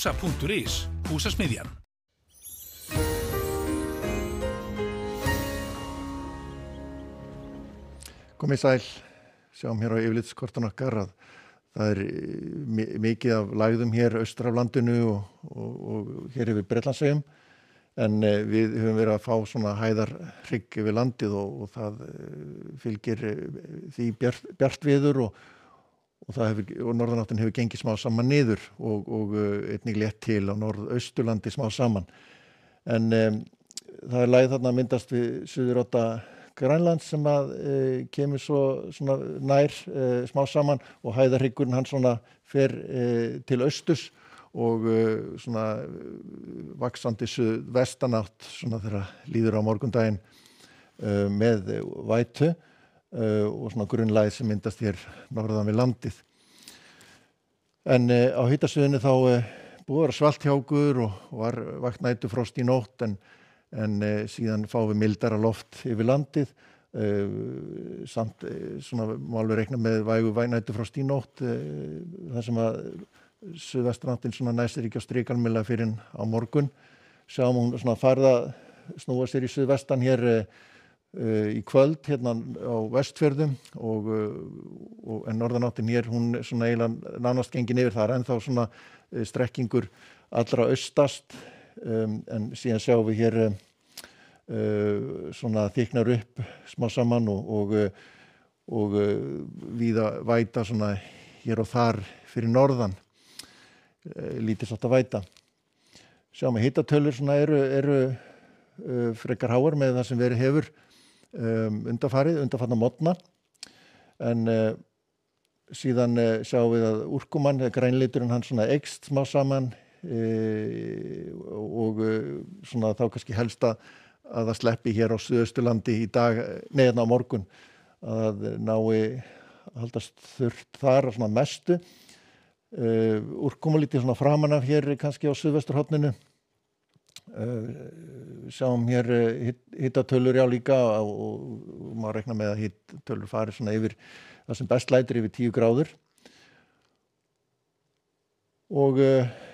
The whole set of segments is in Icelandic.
Saxa.is, húsasmiðjan. Komið sæl, sjáum hér á yfirlitskortinu okkar að það mikið af lægðum hér austur af landinu og hér yfir Bretlandseyjum, en við höfum verið að fá svona hæðarhrygg yfir landið og það fylgir því bjart veður og norðanáttin hefur gengið smá saman niður og einnig létt til á norðausturlandi smá saman. En það lægð þarna að myndast við suðurodda Grænlands sem að kemur svo svona nær smá saman og hæðarhryggurinn hann svona fer til austurs og svona vaxandi suðvestanátt svona þegar líður á morgundaginn með vætu og svona grunnlægð sem myndast hér norðan við landið. En á hitasvæðinu þá búið að vera svalt hjá okkur og var vakt næturfrost í nótt en síðan fáum við mildara loft yfir landið, samt svona má alveg reikna með vægu næturfrost í nótt, þar sem að suðvestanáttin svona næstir ekki á strikalmilla fyrir á morgun. Sjáum hún svona farða snúa sér í suðvestan hér í kvöld hérna á Vestfjörðum en norðanáttin hér hún svona eiginlega nánast gengin yfir þar ennþá svona strekkingur allra austast en síðan sjáum við hér svona þyknar upp smá saman og víða væta svona hér og þar fyrir norðan lítið sátt að væta. Sjáum við hitatölur svona eru frekar háar með það sem verið hefur undanfarna morgna en síðan sjáum við að úrkoman grænliturinn hann svona eykst smá saman og svona þá kannski helst að það sleppi hér á Suðausturlandi í dag neðan á morgun að nái haldast þurrt þar svona mestu úrkoma lítið svona framan af hér kannski á suðvesturhorninu sjáum hér hitatölur já líka og má reikna með að hitatölur fari svona yfir það sem best lætur yfir 10 gráður og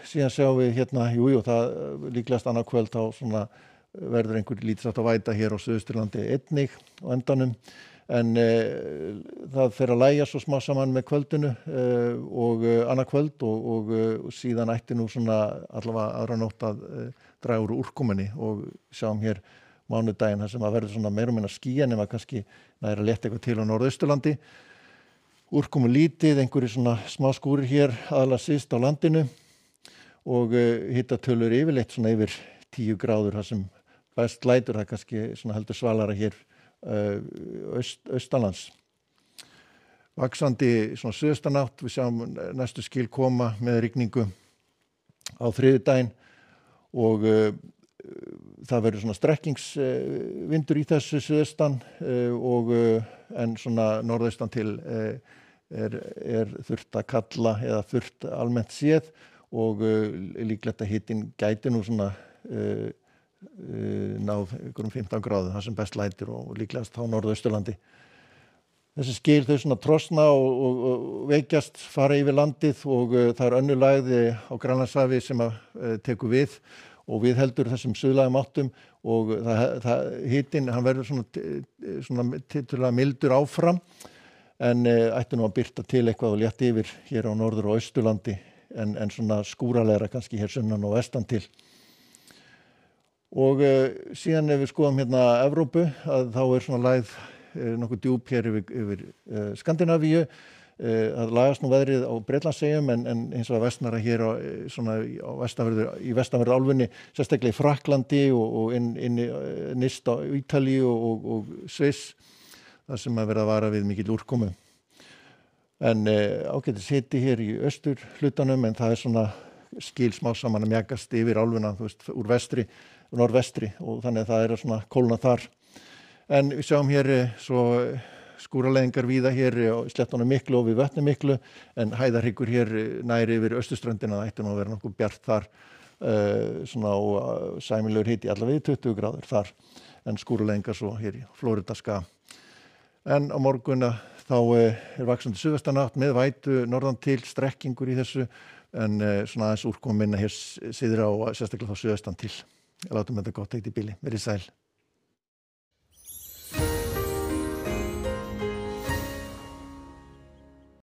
síðan sjáum við hérna það líklegast annað kvöld þá svona verður einhver lítið sátt að væta hér á Suðausturlandi einnig á endanum en það fer að lægja svo smá saman með kvöldinu og annað kvöld og síðan ætti nú svona allavega aðra nótt að draga úr úrkomunni og sjáum hér mánudaginn þar sem að verður svona meira og minna skýjað nema kannski nær að létta eitthvað til á Norðausturlandi. Úrkomu lítið, einhverjir svona smá skúrir hér aðallega syðst á landinu og hitatölur yfirleitt svona yfir 10 gráður þar sem best lætur það kannski svona heldur svalara hér austanlands. Vaxandi svona suðaustanátt, við sjáum næstu skil koma með rigningu á þriðjudaginn og það verður svona strekkingsvindur í þessu suðaustan en svona norðaustan til er þurft að kalla eða þurft almennt séð og líklegt að hitinn gæti nú svona náð einhverjum 15 gráðu, það sem best lætur og líklegast á Norðausturlandi. Þessi skil þau svona trosna og veikjast fara yfir landið og það önnur lægð á Grænlandshafi sem tekur við og við heldur þessum suðlægum áttum og hitinn hann verður svona tiltölulega mildur áfram en ætti nú að birta til eitthvað og létta yfir hér á Norður- og Austurlandi en svona skúralegra kannski hér sunnan og vestan til. Og síðan ef við skoðum hérna Evrópu að þá svona lægð nokkuð djúp hér yfir Skandinavíu að lagast nú veðrið á Bretlandseyjum en eins og að vestnara hér í vestanverðu álfunni sérstaklega í Frakklandi og inn nyrst á Ítalíu og Sviss þar sem að vera að vara við mikill úrkomu. En ágætis hiti hér í austur hlutanum en það svona skil smá saman að mjakast yfir álfuna úr norðvestri og þannig að það svona kólna þar. En við sjáum hér svo skúraleiðingar víða hér á sléttunum Miklu og við Vötnum Miklu en hæðarhryggur hér næri yfir austurströndina það ætti nú að vera nokkuð bjart þar svona og sæmilegur hiti allavega 20 gráður þar en skúraleiðingar svo hér í Flóridaska. En á morgun þá vaxandi suðvestanátt með vætu norðan til strekkingur í þessu en svona aðeins úrkomin minna hér syðra og sérstaklega þá suðaustan til. Látum þetta gott eitt í bili. Verið sæl.